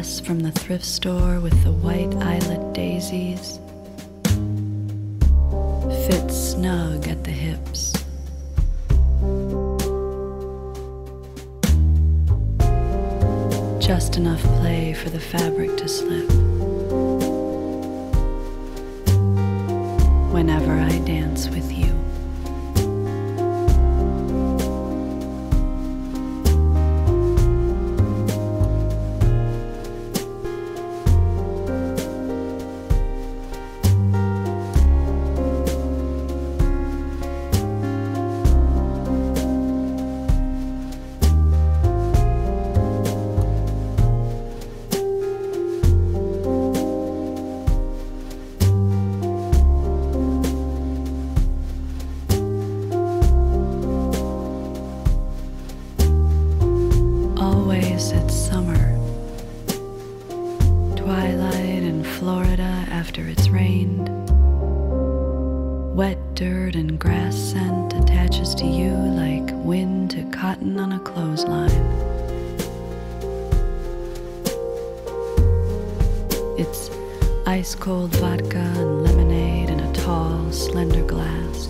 dress from the thrift store with the white eyelet daisies fits snug at the hips. Just enough play for the fabric to slip. Whenever I dance with you. Always it's summer, twilight in Florida after it's rained. Wet dirt and grass scent attaches to you like wind to cotton on a clothesline. It's ice-cold vodka and lemonade in a tall, slender glass.